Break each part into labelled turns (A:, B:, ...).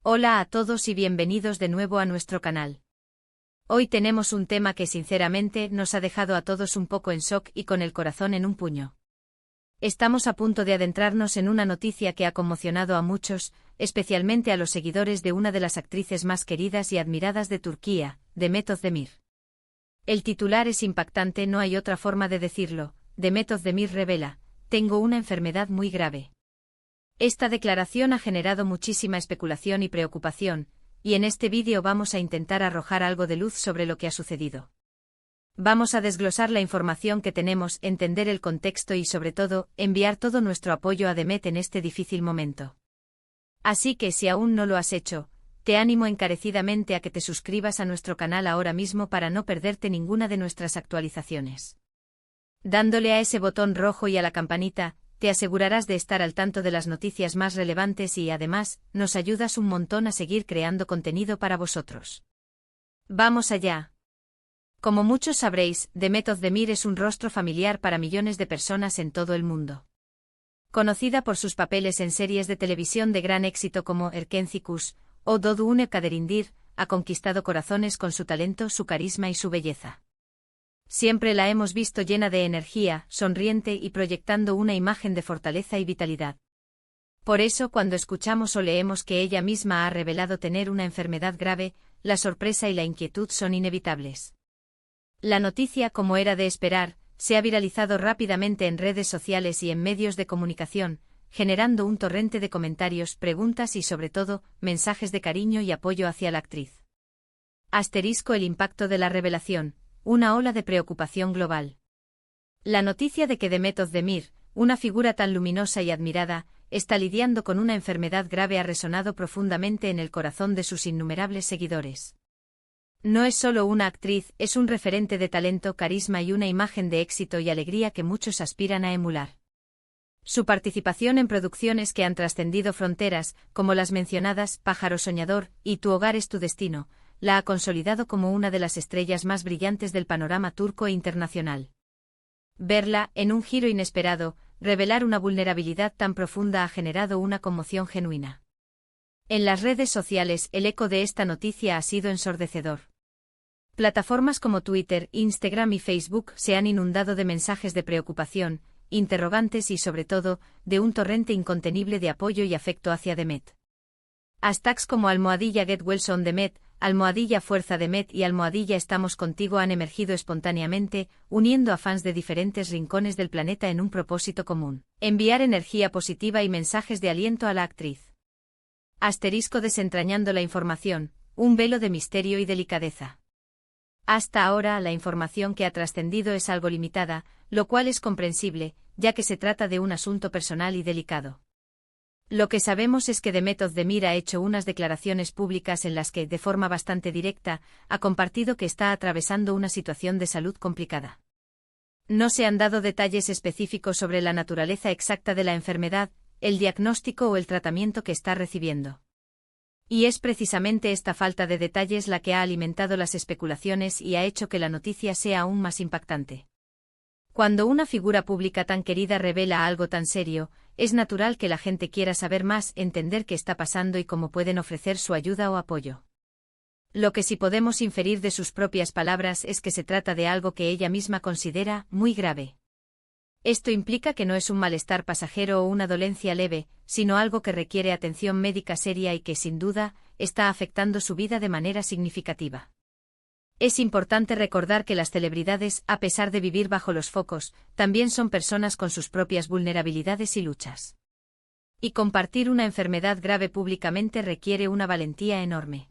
A: Hola a todos y bienvenidos de nuevo a nuestro canal. Hoy tenemos un tema que sinceramente nos ha dejado a todos un poco en shock y con el corazón en un puño. Estamos a punto de adentrarnos en una noticia que ha conmocionado a muchos, especialmente a los seguidores de una de las actrices más queridas y admiradas de Turquía, Demet Özdemir. El titular es impactante, no hay otra forma de decirlo. Demet Özdemir revela: tengo una enfermedad muy grave. Esta declaración ha generado muchísima especulación y preocupación, y en este vídeo vamos a intentar arrojar algo de luz sobre lo que ha sucedido. Vamos a desglosar la información que tenemos, entender el contexto y sobre todo, enviar todo nuestro apoyo a Demet en este difícil momento. Así que si aún no lo has hecho, te animo encarecidamente a que te suscribas a nuestro canal ahora mismo para no perderte ninguna de nuestras actualizaciones. Dándole a ese botón rojo y a la campanita, te asegurarás de estar al tanto de las noticias más relevantes y además, nos ayudas un montón a seguir creando contenido para vosotros. ¡Vamos allá! Como muchos sabréis, Demet Özdemir es un rostro familiar para millones de personas en todo el mundo. Conocida por sus papeles en series de televisión de gran éxito como Erkenci Kuş o Doğduğun Kaderindir, ha conquistado corazones con su talento, su carisma y su belleza. Siempre la hemos visto llena de energía, sonriente y proyectando una imagen de fortaleza y vitalidad. Por eso, cuando escuchamos o leemos que ella misma ha revelado tener una enfermedad grave, la sorpresa y la inquietud son inevitables. La noticia, como era de esperar, se ha viralizado rápidamente en redes sociales y en medios de comunicación, generando un torrente de comentarios, preguntas y sobre todo, mensajes de cariño y apoyo hacia la actriz. El impacto de la revelación. Una ola de preocupación global. La noticia de que Demet Özdemir, una figura tan luminosa y admirada, está lidiando con una enfermedad grave ha resonado profundamente en el corazón de sus innumerables seguidores. No es solo una actriz, es un referente de talento, carisma y una imagen de éxito y alegría que muchos aspiran a emular. Su participación en producciones que han trascendido fronteras, como las mencionadas Pájaro Soñador y Tu hogar es tu destino, la ha consolidado como una de las estrellas más brillantes del panorama turco e internacional. Verla, en un giro inesperado, revelar una vulnerabilidad tan profunda ha generado una conmoción genuina. En las redes sociales, el eco de esta noticia ha sido ensordecedor. Plataformas como Twitter, Instagram y Facebook se han inundado de mensajes de preocupación, interrogantes y sobre todo, de un torrente incontenible de apoyo y afecto hacia Demet. Hashtags como #Get Well Soon Demet, #Fuerza Demet y #Estamos contigo han emergido espontáneamente, uniendo a fans de diferentes rincones del planeta en un propósito común: enviar energía positiva y mensajes de aliento a la actriz. Desentrañando la información, un velo de misterio y delicadeza. Hasta ahora la información que ha trascendido es algo limitada, lo cual es comprensible, ya que se trata de un asunto personal y delicado. Lo que sabemos es que Demet Özdemir ha hecho unas declaraciones públicas en las que, de forma bastante directa, ha compartido que está atravesando una situación de salud complicada. No se han dado detalles específicos sobre la naturaleza exacta de la enfermedad, el diagnóstico o el tratamiento que está recibiendo. Y es precisamente esta falta de detalles la que ha alimentado las especulaciones y ha hecho que la noticia sea aún más impactante. Cuando una figura pública tan querida revela algo tan serio, es natural que la gente quiera saber más, entender qué está pasando y cómo pueden ofrecer su ayuda o apoyo. Lo que sí podemos inferir de sus propias palabras es que se trata de algo que ella misma considera muy grave. Esto implica que no es un malestar pasajero o una dolencia leve, sino algo que requiere atención médica seria y que, sin duda, está afectando su vida de manera significativa. Es importante recordar que las celebridades, a pesar de vivir bajo los focos, también son personas con sus propias vulnerabilidades y luchas. Y compartir una enfermedad grave públicamente requiere una valentía enorme.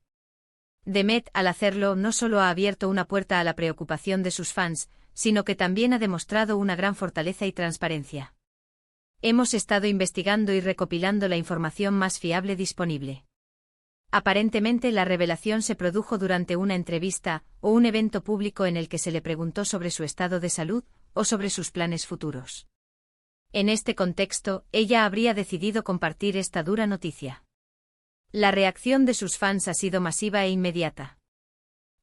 A: Demet, al hacerlo, no solo ha abierto una puerta a la preocupación de sus fans, sino que también ha demostrado una gran fortaleza y transparencia. Hemos estado investigando y recopilando la información más fiable disponible. Aparentemente la revelación se produjo durante una entrevista o un evento público en el que se le preguntó sobre su estado de salud o sobre sus planes futuros. En este contexto, ella habría decidido compartir esta dura noticia. La reacción de sus fans ha sido masiva e inmediata.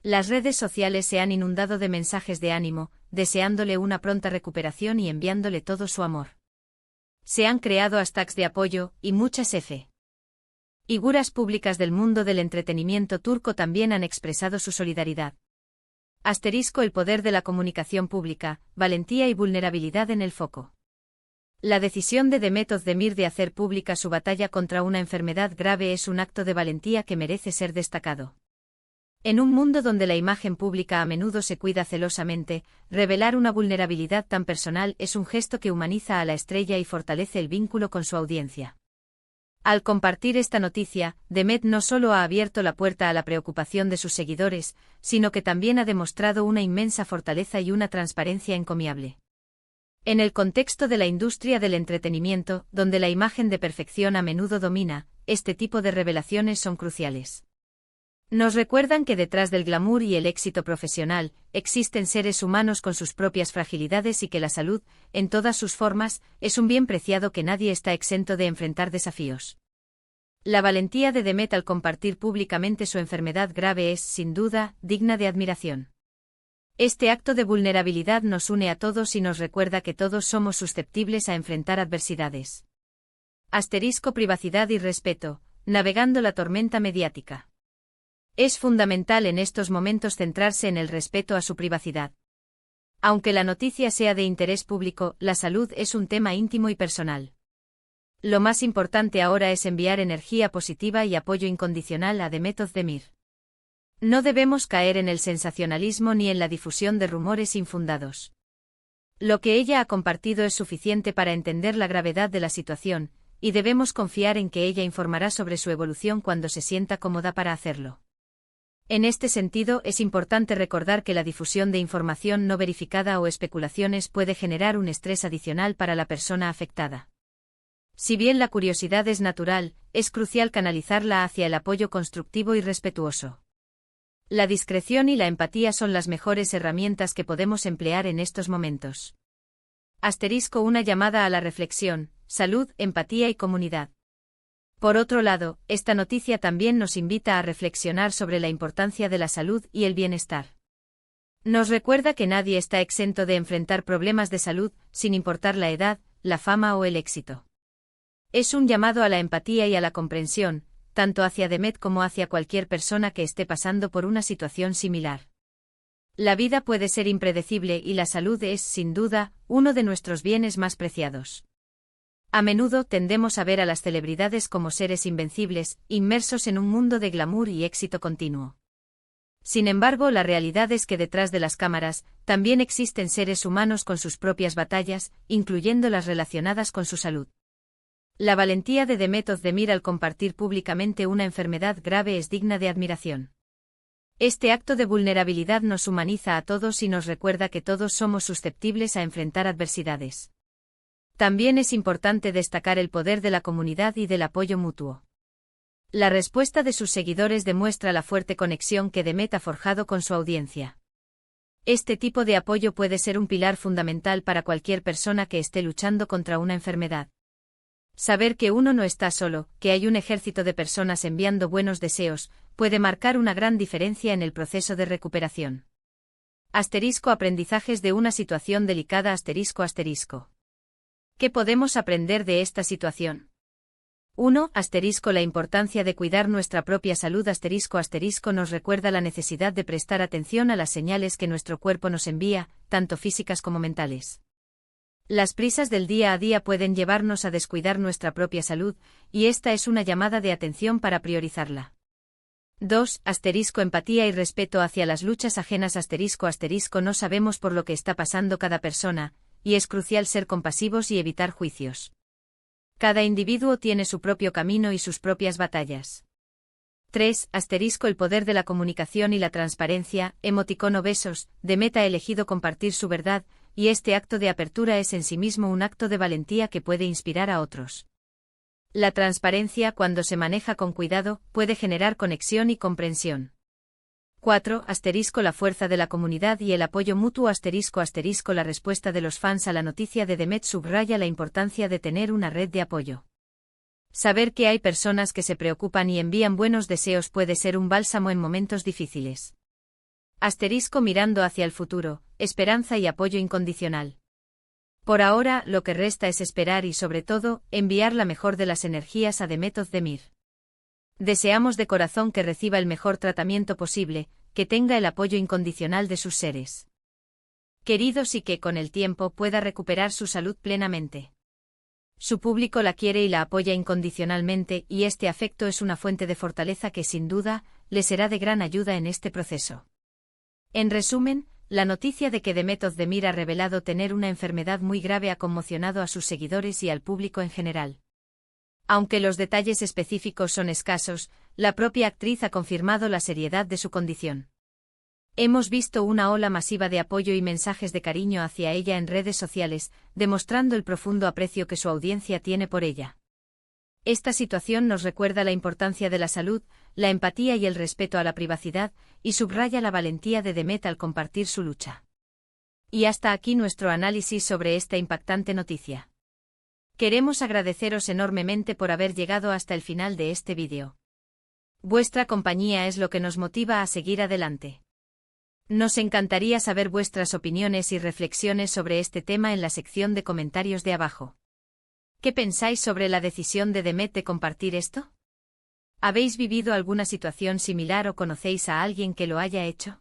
A: Las redes sociales se han inundado de mensajes de ánimo, deseándole una pronta recuperación y enviándole todo su amor. Se han creado hashtags de apoyo y muchas F. Figuras públicas del mundo del entretenimiento turco también han expresado su solidaridad. El poder de la comunicación pública, valentía y vulnerabilidad en el foco. La decisión de Demet Özdemir de hacer pública su batalla contra una enfermedad grave es un acto de valentía que merece ser destacado. En un mundo donde la imagen pública a menudo se cuida celosamente, revelar una vulnerabilidad tan personal es un gesto que humaniza a la estrella y fortalece el vínculo con su audiencia. Al compartir esta noticia, Demet no solo ha abierto la puerta a la preocupación de sus seguidores, sino que también ha demostrado una inmensa fortaleza y una transparencia encomiable. En el contexto de la industria del entretenimiento, donde la imagen de perfección a menudo domina, este tipo de revelaciones son cruciales. Nos recuerdan que detrás del glamour y el éxito profesional, existen seres humanos con sus propias fragilidades y que la salud, en todas sus formas, es un bien preciado que nadie está exento de enfrentar desafíos. La valentía de Demet al compartir públicamente su enfermedad grave es, sin duda, digna de admiración. Este acto de vulnerabilidad nos une a todos y nos recuerda que todos somos susceptibles a enfrentar adversidades. Privacidad y respeto, navegando la tormenta mediática. Es fundamental en estos momentos centrarse en el respeto a su privacidad. Aunque la noticia sea de interés público, la salud es un tema íntimo y personal. Lo más importante ahora es enviar energía positiva y apoyo incondicional a Demet Özdemir. No debemos caer en el sensacionalismo ni en la difusión de rumores infundados. Lo que ella ha compartido es suficiente para entender la gravedad de la situación, y debemos confiar en que ella informará sobre su evolución cuando se sienta cómoda para hacerlo. En este sentido, es importante recordar que la difusión de información no verificada o especulaciones puede generar un estrés adicional para la persona afectada. Si bien la curiosidad es natural, es crucial canalizarla hacia el apoyo constructivo y respetuoso. La discreción y la empatía son las mejores herramientas que podemos emplear en estos momentos. Una llamada a la reflexión, salud, empatía y comunidad. Por otro lado, esta noticia también nos invita a reflexionar sobre la importancia de la salud y el bienestar. Nos recuerda que nadie está exento de enfrentar problemas de salud, sin importar la edad, la fama o el éxito. Es un llamado a la empatía y a la comprensión, tanto hacia Demet como hacia cualquier persona que esté pasando por una situación similar. La vida puede ser impredecible y la salud es, sin duda, uno de nuestros bienes más preciados. A menudo tendemos a ver a las celebridades como seres invencibles, inmersos en un mundo de glamour y éxito continuo. Sin embargo, la realidad es que detrás de las cámaras, también existen seres humanos con sus propias batallas, incluyendo las relacionadas con su salud. La valentía de Demet Özdemir al compartir públicamente una enfermedad grave es digna de admiración. Este acto de vulnerabilidad nos humaniza a todos y nos recuerda que todos somos susceptibles a enfrentar adversidades. También es importante destacar el poder de la comunidad y del apoyo mutuo. La respuesta de sus seguidores demuestra la fuerte conexión que Demet ha forjado con su audiencia. Este tipo de apoyo puede ser un pilar fundamental para cualquier persona que esté luchando contra una enfermedad. Saber que uno no está solo, que hay un ejército de personas enviando buenos deseos, puede marcar una gran diferencia en el proceso de recuperación. Aprendizajes de una situación delicada. ¿Qué podemos aprender de esta situación? 1. La importancia de cuidar nuestra propia salud. Nos recuerda la necesidad de prestar atención a las señales que nuestro cuerpo nos envía, tanto físicas como mentales. Las prisas del día a día pueden llevarnos a descuidar nuestra propia salud, y esta es una llamada de atención para priorizarla. 2. Empatía y respeto hacia las luchas ajenas. No sabemos por lo que está pasando cada persona, y es crucial ser compasivos y evitar juicios. Cada individuo tiene su propio camino y sus propias batallas. 3. El poder de la comunicación y la transparencia. Emoticono besos. Demet ha elegido compartir su verdad, y este acto de apertura es en sí mismo un acto de valentía que puede inspirar a otros. La transparencia, cuando se maneja con cuidado, puede generar conexión y comprensión. 4. La fuerza de la comunidad y el apoyo mutuo. La respuesta de los fans a la noticia de Demet subraya la importancia de tener una red de apoyo. Saber que hay personas que se preocupan y envían buenos deseos puede ser un bálsamo en momentos difíciles. Mirando hacia el futuro, esperanza y apoyo incondicional. Por ahora, lo que resta es esperar y, sobre todo, enviar la mejor de las energías a Demet Özdemir. Deseamos de corazón que reciba el mejor tratamiento posible, que tenga el apoyo incondicional de sus seres queridos y que con el tiempo pueda recuperar su salud plenamente. Su público la quiere y la apoya incondicionalmente y este afecto es una fuente de fortaleza que sin duda le será de gran ayuda en este proceso. En resumen, la noticia de que Demet Özdemir ha revelado tener una enfermedad muy grave ha conmocionado a sus seguidores y al público en general. Aunque los detalles específicos son escasos, la propia actriz ha confirmado la seriedad de su condición. Hemos visto una ola masiva de apoyo y mensajes de cariño hacia ella en redes sociales, demostrando el profundo aprecio que su audiencia tiene por ella. Esta situación nos recuerda la importancia de la salud, la empatía y el respeto a la privacidad, y subraya la valentía de Demet al compartir su lucha. Y hasta aquí nuestro análisis sobre esta impactante noticia. Queremos agradeceros enormemente por haber llegado hasta el final de este vídeo. Vuestra compañía es lo que nos motiva a seguir adelante. Nos encantaría saber vuestras opiniones y reflexiones sobre este tema en la sección de comentarios de abajo. ¿Qué pensáis sobre la decisión de Demet de compartir esto? ¿Habéis vivido alguna situación similar o conocéis a alguien que lo haya hecho?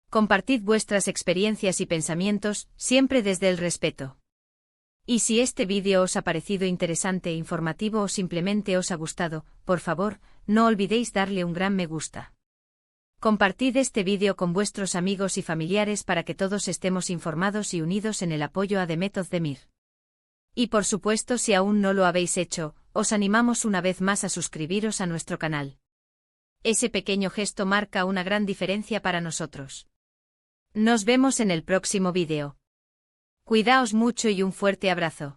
A: Compartid vuestras experiencias y pensamientos, siempre desde el respeto. Y si este vídeo os ha parecido interesante, informativo o simplemente os ha gustado, por favor, no olvidéis darle un gran me gusta. Compartid este vídeo con vuestros amigos y familiares para que todos estemos informados y unidos en el apoyo a Demet Özdemir. Y por supuesto, si aún no lo habéis hecho, os animamos una vez más a suscribiros a nuestro canal. Ese pequeño gesto marca una gran diferencia para nosotros. Nos vemos en el próximo vídeo. Cuidaos mucho y un fuerte abrazo.